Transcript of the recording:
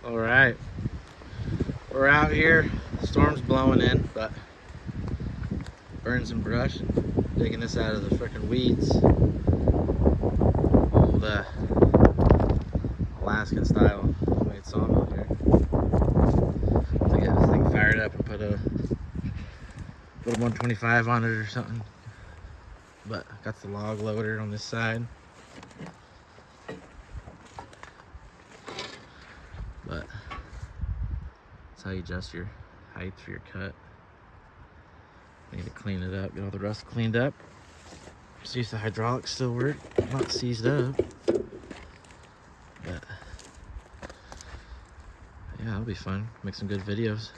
All right, we're out here. The storm's blowing in, but burning some brush, digging this out of the freaking weeds. Old Alaskan style homemade sawmill here. To get this thing fired up and put a little 125 on it or something. But I got the log loader on this side. But that's how you adjust your height for your cut. Need to clean it up, get all the rust cleaned up. See if the hydraulics still work. Not seized up. But yeah, that'll be fun. Make some good videos.